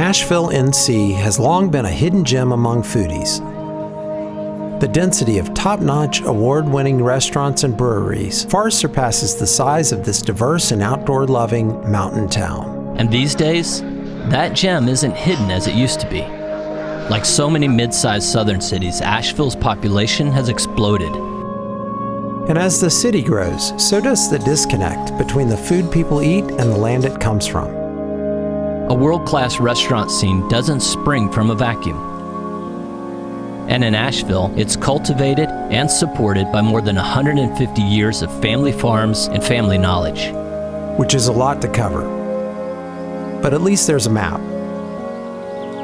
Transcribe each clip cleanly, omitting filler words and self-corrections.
Asheville, NC has long been a hidden gem among foodies. The density of top-notch, award-winning restaurants and breweries far surpasses the size of this diverse and outdoor-loving mountain town. And these days, that gem isn't hidden as it used to be. Like so many mid-sized southern cities, Asheville's population has exploded. And as the city grows, so does the disconnect between the food people eat and the land it comes from. A world-class restaurant scene doesn't spring from a vacuum. And in Asheville, it's cultivated and supported by more than 150 years of family farms and family knowledge. Which is a lot to cover. But at least there's a map.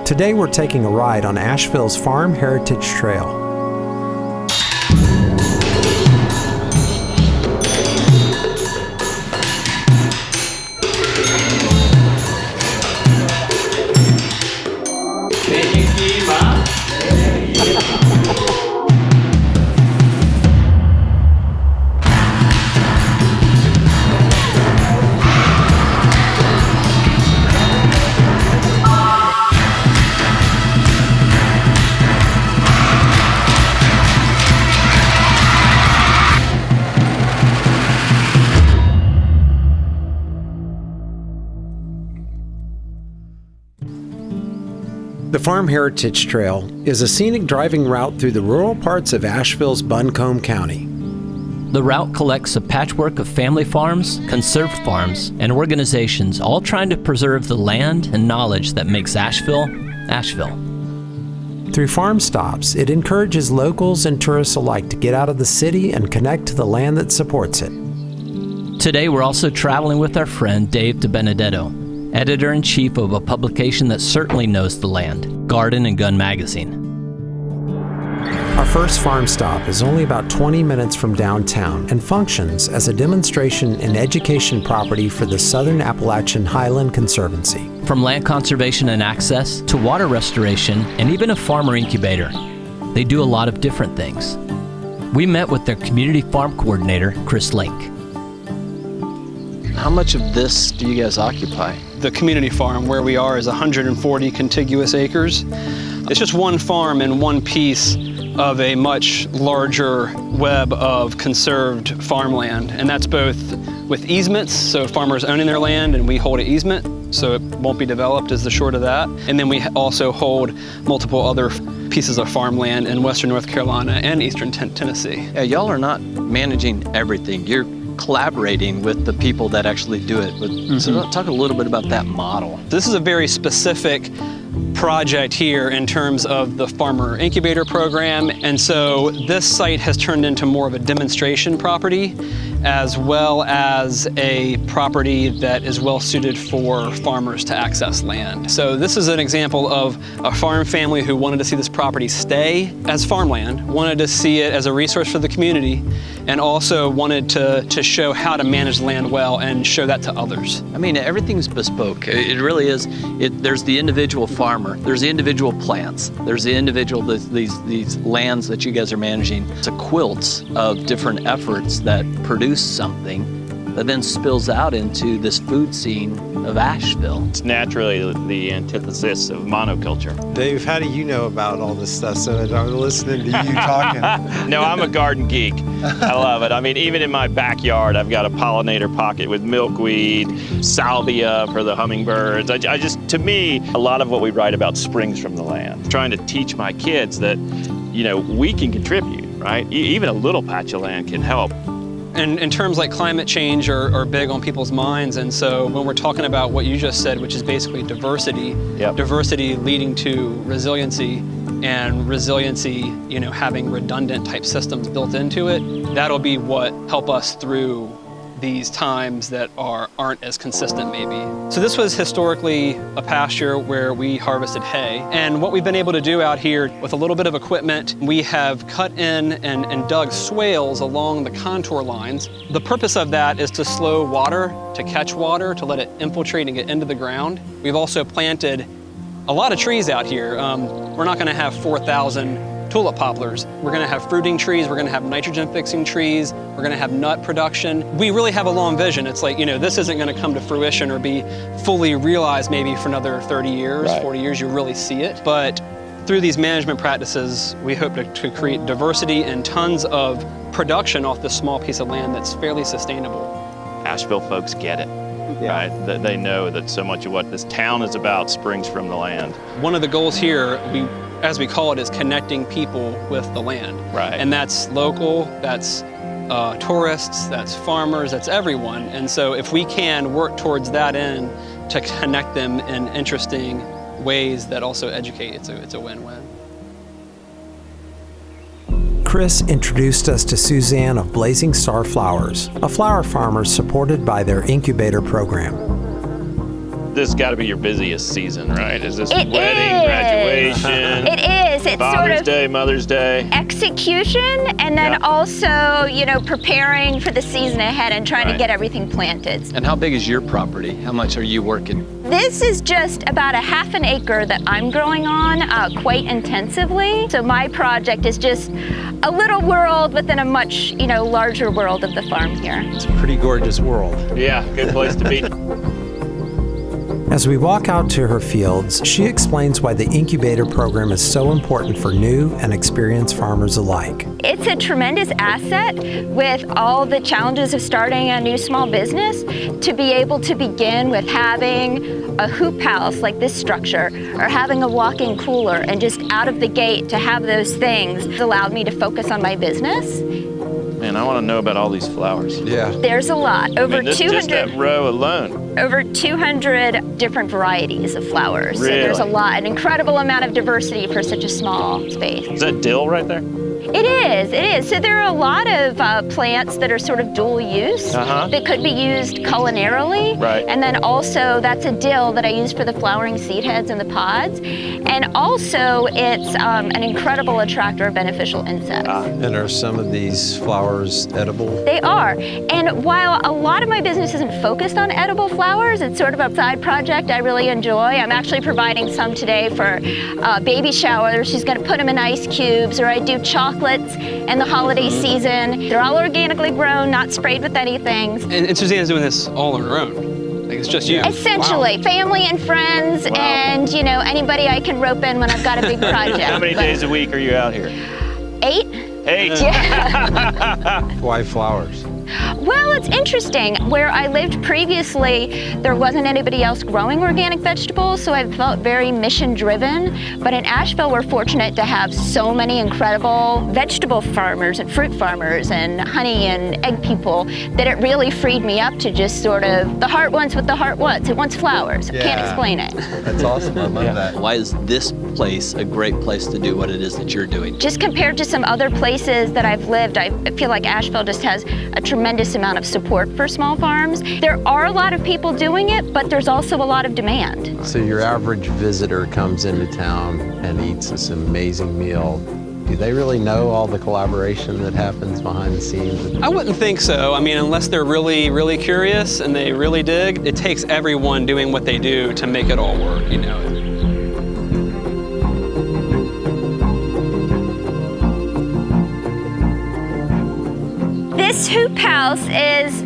Today we're taking a ride on Asheville's Farm Heritage Trail. The Farm Heritage Trail is a scenic driving route through the rural parts of Asheville's Buncombe County. The route collects a patchwork of family farms, conserved farms, and organizations all trying to preserve the land and knowledge that makes Asheville, Asheville. Through farm stops, it encourages locals and tourists alike to get out of the city and connect to the land that supports it. Today we're also traveling with our friend Dave Dibenidetto, editor-in-chief of a publication that certainly knows the land, Garden and Gun Magazine. Our first farm stop is only about 20 minutes from downtown and functions as a demonstration and education property for the Southern Appalachian Highland Conservancy. From land conservation and access to water restoration and even a farmer incubator, they do a lot of different things. We met with their community farm coordinator, Chris Link. How much of this do you guys occupy? The community farm where we are is 140 contiguous acres. It's just one farm and one piece of a much larger web of conserved farmland. And that's both with easements, so farmers owning their land and we hold an easement, so it won't be developed is the short of that. And then we also hold multiple other pieces of farmland in western North Carolina and eastern Tennessee. Yeah, y'all are not managing everything. You're collaborating with the people that actually do it. So talk a little bit about that model. This is a very specific project here in terms of the farmer incubator program. And so this site has turned into more of a demonstration property as well as a property that is well suited for farmers to access land. So this is an example of a farm family who wanted to see this property stay as farmland, wanted to see it as a resource for the community, and also wanted to show how to manage land well and show that to others. I mean, everything's bespoke. It really is. There's the individual farmer, there's the individual plants, there's the individual, these lands that you guys are managing. It's a quilt of different efforts that produce something that then spills out into this food scene of Asheville. It's naturally the antithesis of monoculture. Dave, how do you know about all this stuff? So I'm listening to you talking. No, I'm a garden geek. I love it. I mean, even in my backyard, I've got a pollinator pocket with milkweed, salvia for the hummingbirds. I just, to me, a lot of what we write about springs from the land. Trying to teach my kids that, you know, we can contribute, right? Even a little patch of land can help. And terms like climate change are big on people's minds, and so when we're talking about what you just said, which is basically diversity, diversity leading to resiliency, and resiliency, you know, having redundant type systems built into it, that'll be what help us through these times that aren't as consistent maybe. So this was historically a pasture where we harvested hay, and what we've been able to do out here with a little bit of equipment, we have cut in and dug swales along the contour lines. The purpose of that is to slow water, to catch water, to let it infiltrate and get into the ground. We've also planted a lot of trees out here. We're not going to have 4,000 tulip poplars. We're gonna have fruiting trees, we're gonna have nitrogen fixing trees, we're gonna have nut production. We really have a long vision. It's like, this isn't gonna come to fruition or be fully realized maybe for another 30 years, 40 years, you really see it. But through these management practices, we hope to create diversity and tons of production off this small piece of land that's fairly sustainable. Asheville folks get it. Right? They know that so much of what this town is about springs from the land. One of the goals here, as we call it, is connecting people with the land. Right. And that's local, that's tourists, that's farmers, that's everyone. And so if we can work towards that end to connect them in interesting ways that also educate, it's a win-win. Chris introduced us to Suzanne of Blazing Star Flowers, a flower farmer supported by their incubator program. This has got to be your busiest season, right? Is this It wedding, is. graduation? It is. It's Father's sort of Day, Mother's Day. execution, and then also, preparing for the season ahead and trying to get everything planted. And how big is your property? How much are you working? This is just about a half an acre that I'm growing on quite intensively. So my project is just a little world within a much, larger world of the farm here. It's a pretty gorgeous world. Yeah, good place to be. As we walk out to her fields, she explains why the incubator program is so important for new and experienced farmers alike. It's a tremendous asset with all the challenges of starting a new small business to be able to begin with having a hoop house like this structure or having a walk-in cooler, and just out of the gate to have those things allowed me to focus on my business. Man, I want to know about all these flowers. Yeah. There's a lot, over Just 200. that row alone. Over 200 different varieties of flowers. Really? So there's a lot, an incredible amount of diversity for such a small space. Is that dill right there? It is. So there are a lot of plants that are sort of dual use that could be used culinarily. Right. And then also that's a dill that I use for the flowering seed heads and the pods. And also it's an incredible attractor of beneficial insects. And are some of these flowers edible? They are. And while a lot of my business isn't focused on edible flowers, it's sort of a side project I really enjoy. I'm actually providing some today for baby shower. She's going to put them in ice cubes, or I do chocolates in the holiday season. They're all organically grown, not sprayed with anything. And Suzanne's doing this all on her own. Like, it's just you. Essentially, family and friends, and anybody I can rope in when I've got a big project. How many days a week are you out here? 8. 8? Yeah. Why flowers? Well, it's interesting. Where I lived previously, there wasn't anybody else growing organic vegetables, so I felt very mission-driven. But in Asheville, we're fortunate to have so many incredible vegetable farmers and fruit farmers and honey and egg people that it really freed me up to just sort of, the heart wants what the heart wants. It wants flowers. I can't explain it. That's awesome. I love that. Why is this place a great place to do what it is that you're doing? Just compared to some other places that I've lived, I feel like Asheville just has a tremendous amount of support for small farms. There are a lot of people doing it, but there's also a lot of demand. So your average visitor comes into town and eats this amazing meal. Do they really know all the collaboration that happens behind the scenes? I wouldn't think so. I mean, unless they're really, really curious and they really dig, it takes everyone doing what they do to make it all work, This hoop house is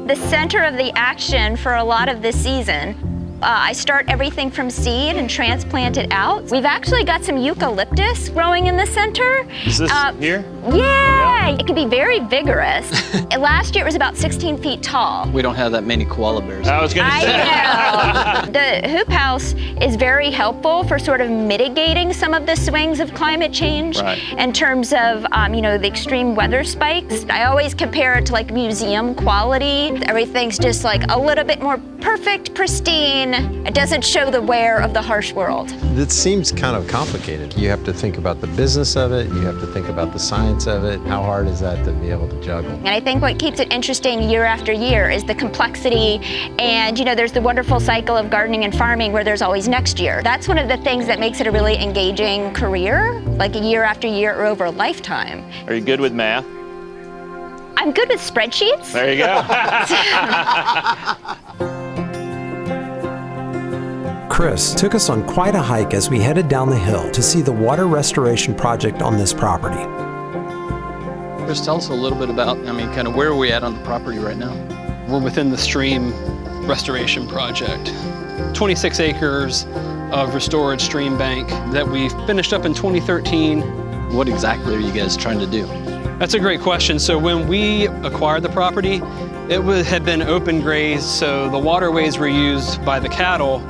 the center of the action for a lot of this season. I start everything from seed and transplant it out. We've actually got some eucalyptus growing in the center. Is this here? Yeah, it can be very vigorous. Last year it was about 16 feet tall. We don't have that many koala bears. I was going to say. I know. The hoop house is very helpful for sort of mitigating some of the swings of climate change in terms of, the extreme weather spikes. I always compare it to like museum quality. Everything's just like a little bit more perfect, pristine. It doesn't show the wear of the harsh world. It seems kind of complicated. You have to think about the business of it. You have to think about the science of it. How hard is that to be able to juggle? And I think what keeps it interesting year after year is the complexity. And, there's the wonderful cycle of gardening and farming where there's always next year. That's one of the things that makes it a really engaging career, like a year after year or over a lifetime. Are you good with math? I'm good with spreadsheets. There you go. Chris took us on quite a hike as we headed down the hill to see the water restoration project on this property. Chris, tell us a little bit about, kind of where are we at on the property right now? We're within the stream restoration project. 26 acres of restored stream bank that we finished up in 2013. What exactly are you guys trying to do? That's a great question. So when we acquired the property, it had been open grazed, so the waterways were used by the cattle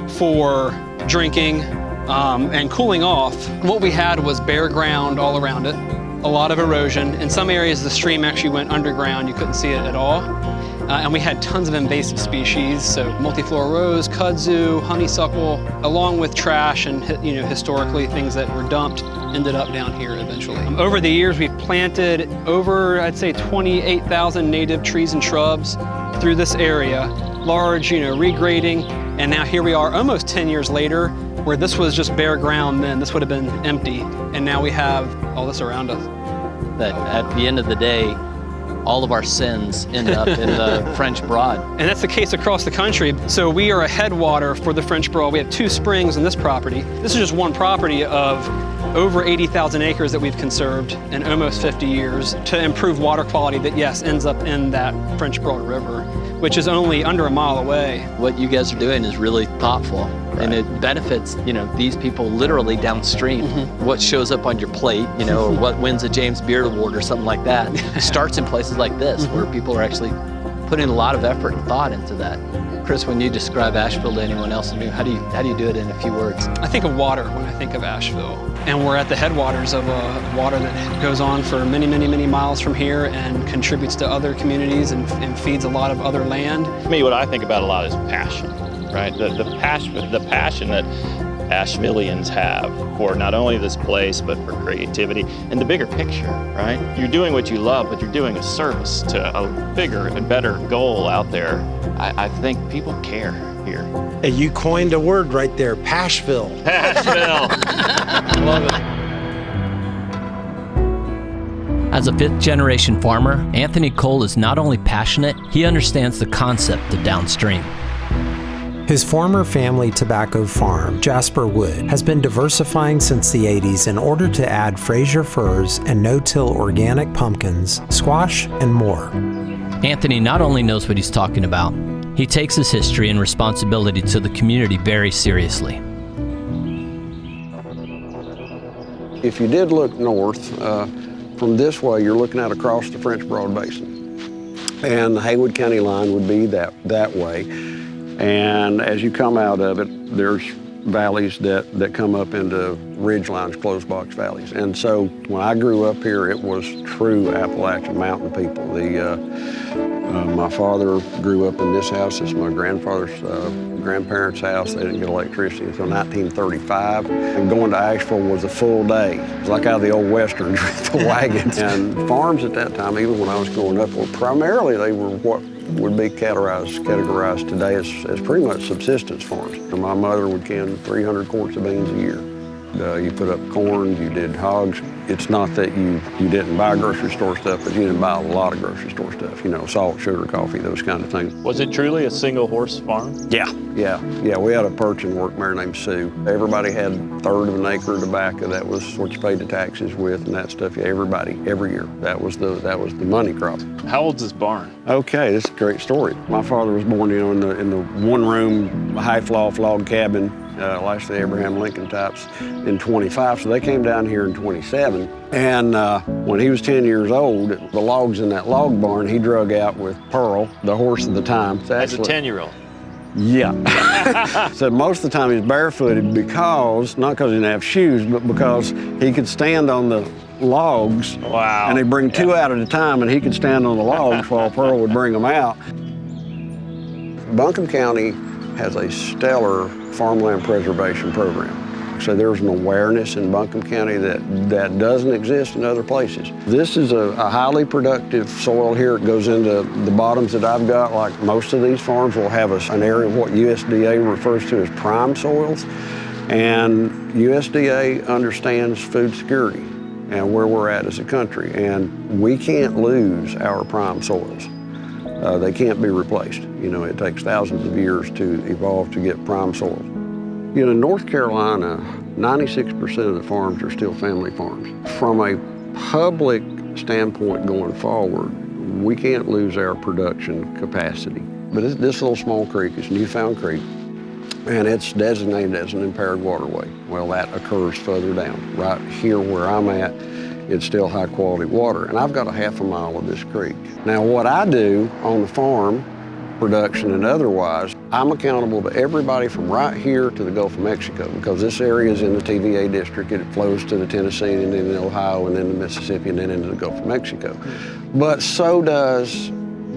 for drinking and cooling off. What we had was bare ground all around it, a lot of erosion. In some areas, the stream actually went underground. You couldn't see it at all. And we had tons of invasive species, so multiflora rose, kudzu, honeysuckle, along with trash and historically things that were dumped ended up down here eventually. Over the years, we've planted over, I'd say, 28,000 native trees and shrubs through this area, large, regrading, and now here we are almost 10 years later, where this was just bare ground then, this would have been empty, and now we have all this around us. That at the end of the day, all of our sins end up in the French Broad. And that's the case across the country. So we are a headwater for the French Broad. We have 2 springs in this property. This is just one property of over 80,000 acres that we've conserved in almost 50 years to improve water quality that, yes, ends up in that French Broad River, which is only under a mile away. What you guys are doing is really thoughtful. Right. And it benefits, these people literally downstream. Mm-hmm. What shows up on your plate, or what wins a James Beard Award or something like that, starts in places like this, where people are actually putting a lot of effort and thought into that. Chris, when you describe Asheville to anyone else, how do you do it in a few words? I think of water when I think of Asheville. And we're at the headwaters of a water that goes on for many, many, many miles from here and contributes to other communities and feeds a lot of other land. To me, what I think about a lot is passion, right? The passion that Ashevilleans have for not only this place, but for creativity and the bigger picture, right? You're doing what you love, but you're doing a service to a bigger and better goal out there. I think people care here. Hey, you coined a word right there, Pashville. Asheville. Love it. As a 5th-generation farmer, Anthony Cole is not only passionate, he understands the concept of downstream. His former family tobacco farm, Jasper Wood, has been diversifying since the 80s in order to add Fraser firs and no-till organic pumpkins, squash, and more. Anthony not only knows what he's talking about, he takes his history and responsibility to the community very seriously. If you did look north, from this way, you're looking out across the French Broad Basin. And the Haywood County line would be that way. And as you come out of it, there's valleys that come up into ridge lines, closed box valleys. And so when I grew up here, it was true Appalachian mountain people. My father grew up in this house. It's my grandfather's grandparents' house. They didn't get electricity until 1935. And going to Asheville was a full day. It was like out of the old westerns with the wagons. And farms at that time, even when I was growing up, primarily they were what would be categorized today as pretty much subsistence farms. My mother would can 300 quarts of beans a year. You put up corn, you did hogs. It's not that you didn't buy grocery store stuff, but you didn't buy a lot of grocery store stuff, salt, sugar, coffee, those kind of things. Was it truly a single horse farm? Yeah. We had a perching work mare named Sue. Everybody had a third of an acre of tobacco. That was what you paid the taxes with and that stuff. Everybody, every year. That was the money crop. How old's this barn? Okay, this is a great story. My father was born, in the one-room, half-loft log cabin, like the Abraham Lincoln types, in 25. So they came down here in 27. And when he was 10 years old, the logs in that log barn, he drug out with Pearl, the horse of the time. As a 10-year-old? Yeah. So most of the time he's barefooted not because he didn't have shoes, but because he could stand on the logs. Wow. And he'd bring 2 out at a time, and he could stand on the logs while Pearl would bring them out. Buncombe County has a stellar farmland preservation program. So there's an awareness in Buncombe County that doesn't exist in other places. This is a highly productive soil here. It goes into the bottoms that I've got. Like most of these farms will have an area of what USDA refers to as prime soils. And USDA understands food security and where we're at as a country. And we can't lose our prime soils. They can't be replaced. It takes thousands of years to evolve to get prime soils. You know, North Carolina, 96% of the farms are still family farms. From a public standpoint going forward, we can't lose our production capacity. But this little small creek is Newfound Creek, and it's designated as an impaired waterway. Well, that occurs further down. Right here where I'm at, it's still high quality water, and I've got a half a mile of this creek. Now, what I do on the farm, production and otherwise, I'm accountable to everybody from right here to the Gulf of Mexico, because this area is in the TVA district. It flows to the Tennessee and then Ohio and then the Mississippi and then into the Gulf of Mexico. But so does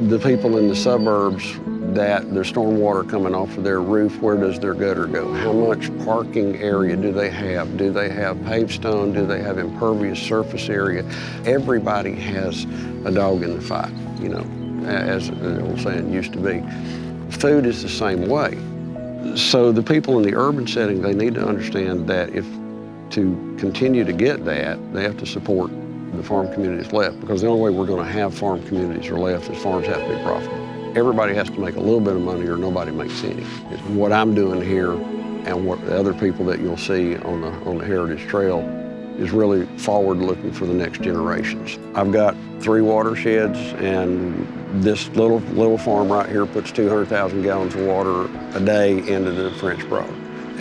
the people in the suburbs that there's stormwater coming off of their roof. Where does their gutter go? How much parking area do they have? Do they have paved stone? Do they have impervious surface area? Everybody has a dog in the fight, you know, as the old saying used to be. Food is the same way. So the people in the urban setting, they need to understand that if to continue to get that, they have to support the farm communities left, because the only way we're going to have farm communities are left is farms have to be profitable. Everybody has to make a little bit of money or nobody makes any. It's what I'm doing here and what the other people that you'll see on the Heritage Trail is really forward looking for the next generations. I've got 3 watersheds, and this little farm right here puts 200,000 gallons of water a day into the French Broad.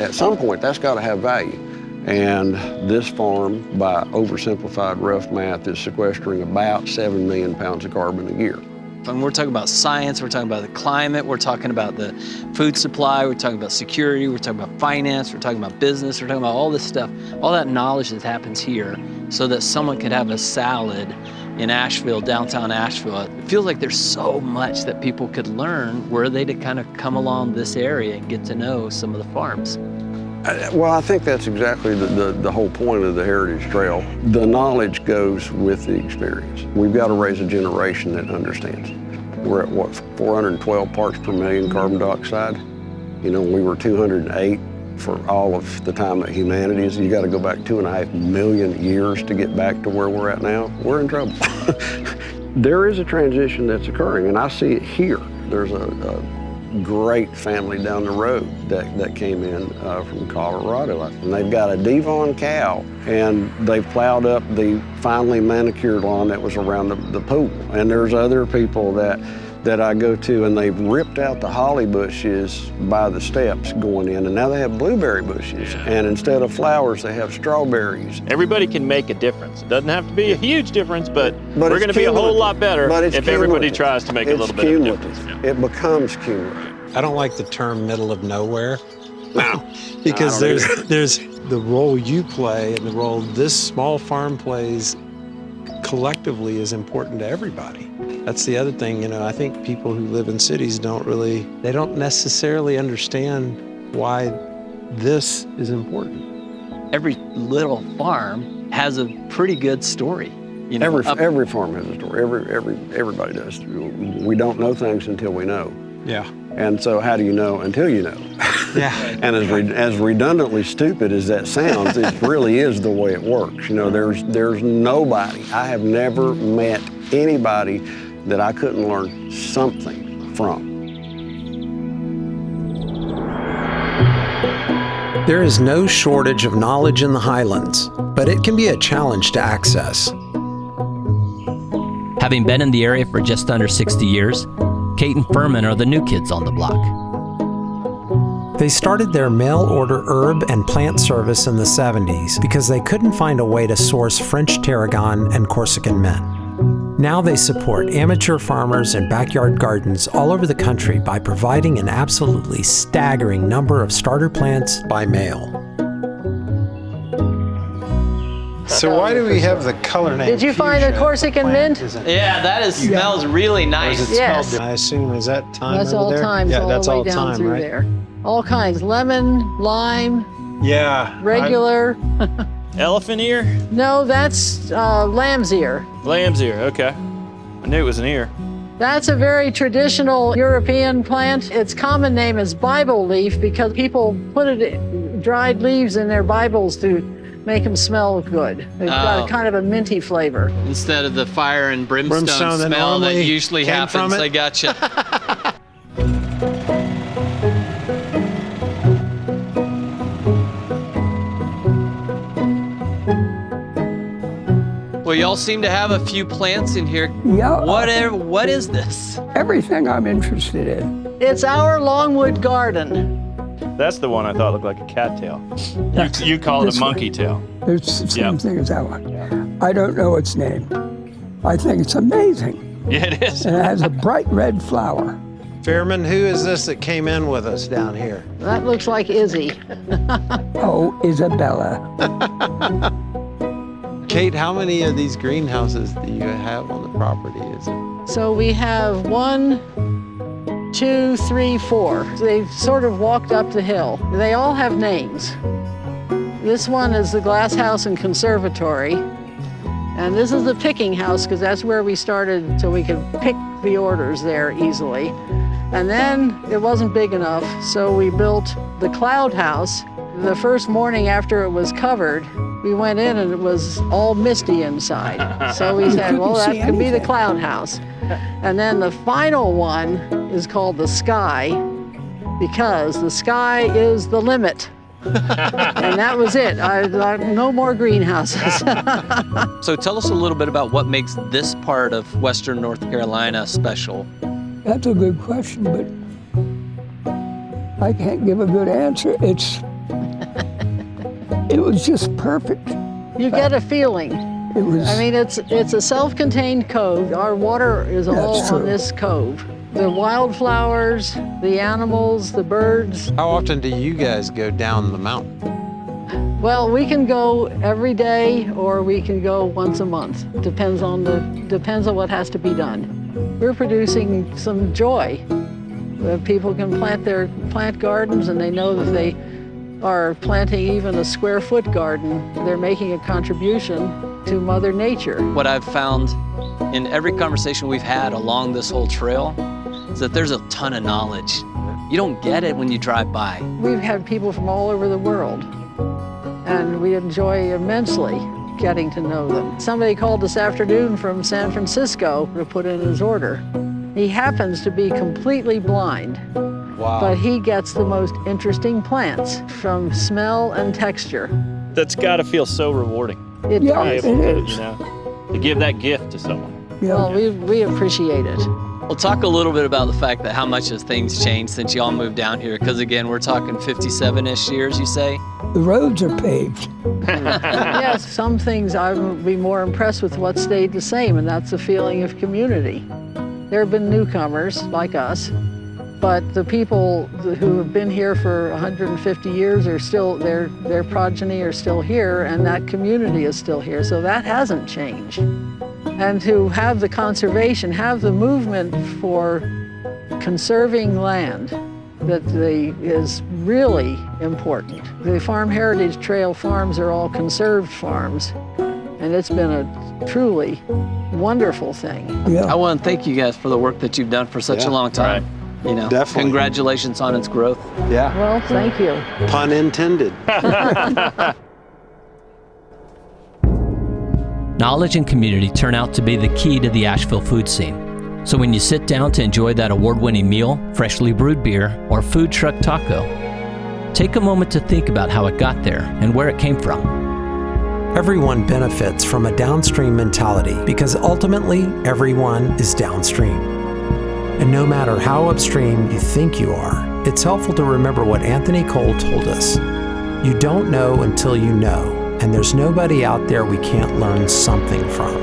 At some point, that's got to have value. And this farm, by oversimplified rough math, is sequestering about 7 million pounds of carbon a year. When we're talking about science, we're talking about the climate, we're talking about the food supply, we're talking about security, we're talking about finance, we're talking about business, we're talking about all this stuff, all that knowledge that happens here, so that someone could have a salad in Asheville, downtown Asheville. It feels like there's so much that people could learn were they to kind of come along this area and get to know some of the farms. Well, I think that's exactly the whole point of the Heritage Trail. The knowledge goes with the experience. We've got to raise a generation that understands. We're at, what, 412 parts per million carbon dioxide? You know, we were 208 for all of the time that humanity is. You got to go back 2.5 million years to get back to where we're at now. We're in trouble. There is a transition that's occurring, and I see it here. There's a great family down the road that came in from Colorado, and they've got a Devon cow, and they've plowed up the finely manicured lawn that was around the pool. And there's other people that I go to, and they've ripped out the holly bushes by the steps going in, and now they have blueberry bushes. And instead of flowers, they have strawberries. Everybody can make a difference. It doesn't have to be a huge difference, but we're going to be a whole lot better if everybody tries to make a little bit of a difference. Yeah. It becomes cumulative. I don't like the term middle of nowhere. No. Because there's the role you play and the role this small farm plays collectively is important to everybody. That's the other thing, you know, I think people who live in cities they don't necessarily understand why this is important. Every little farm has a pretty good story. You know, every farm has a story. Everybody does. We don't know things until we know. Yeah. And so how do you know until you know? Yeah. And as redundantly stupid as that sounds, it really is the way it works. You know, there's nobody, I have never met anybody that I couldn't learn something from. There is no shortage of knowledge in the Highlands, but it can be a challenge to access. Having been in the area for just under 60 years, Kate and Furman are the new kids on the block. They started their mail-order herb and plant service in the 70s because they couldn't find a way to source French tarragon and Corsican mint. Now they support amateur farmers and backyard gardens all over the country by providing an absolutely staggering number of starter plants by mail. So why do we have the color name? Did you find the Corsican mint? Yeah, that smells really nice. Yes. I assume, is that thyme That's over all there? thyme, Yeah, all that's the way all down thyme, through right? there. All kinds, lemon, lime, Yeah. regular. Elephant ear? No, that's lamb's ear. Lamb's ear, okay. I knew it was an ear. That's a very traditional European plant. Its common name is Bible leaf because people put dried leaves in their Bibles to make them smell good. They've got a kind of a minty flavor. Instead of the fire and brimstone that smell that normally usually came from happens, it. I gotcha. Well, y'all seem to have a few plants in here. Yeah. What is this? Everything I'm interested in. It's our Longwood garden. That's the one I thought looked like a cattail. You call it This a monkey tail. It's the same Yep. thing as that one. I don't know its name. I think it's amazing. Yeah, it is. And it has a bright red flower. Fairman, who is this that came in with us down here? That looks like Izzy. Oh, Isabella. Kate, how many of these greenhouses do you have on the property? Is it? So we have 1, 2, 3, 4. They sort of walked up the hill. They all have names. This one is the glass house and conservatory. And this is the picking house because that's where we started so we could pick the orders there easily. And then it wasn't big enough, so we built the cloud house. The first morning after it was covered, we went in and it was all misty inside. So we said, well, that could be the cloud house. And then the final one is called the sky because the sky is the limit. And that was it. No more greenhouses. So tell us a little bit about what makes this part of Western North Carolina special. That's a good question, but I can't give a good answer. It was just perfect. You get a feeling. It was. I mean, it's a self-contained cove. Our water is all That's true. on this cove. The wildflowers, the animals, the birds. How often do you guys go down the mountain? Well, we can go every day or we can go once a month. Depends on what has to be done. We're producing some joy. People can plant gardens and they know that they are planting even a square foot garden. They're making a contribution to Mother Nature. What I've found in every conversation we've had along this whole trail is that there's a ton of knowledge. You don't get it when you drive by. We've had people from all over the world, and we enjoy immensely getting to know them. Somebody called this afternoon from San Francisco to put in his order. He happens to be completely blind, Wow. but he gets the most interesting plants from smell and texture. That's got to feel so rewarding. It Yeah, does. it To, is. you know, to give that gift to someone. Yeah. Well, we appreciate it. We'll talk a little bit about the fact that how much has things changed since y'all moved down here, because again, we're talking 57-ish years, you say? The roads are paved. Yes, some things I would be more impressed with what stayed the same, and that's the feeling of community. There have been newcomers like us, but the people who have been here for 150 years are still, their progeny are still here, and that community is still here, so that hasn't changed. And to have the conservation, have the movement for conserving land is really important. The Farm Heritage Trail farms are all conserved farms, and it's been a truly wonderful thing. Yeah. I want to thank you guys for the work that you've done for such a long time. You know, Definitely. Congratulations on its growth. Yeah. Well, thank you. Pun intended. Knowledge and community turn out to be the key to the Asheville food scene. So when you sit down to enjoy that award-winning meal, freshly brewed beer, or food truck taco, take a moment to think about how it got there and where it came from. Everyone benefits from a downstream mentality because ultimately everyone is downstream. And no matter how upstream you think you are, it's helpful to remember what Anthony Cole told us. You don't know until you know, and there's nobody out there we can't learn something from.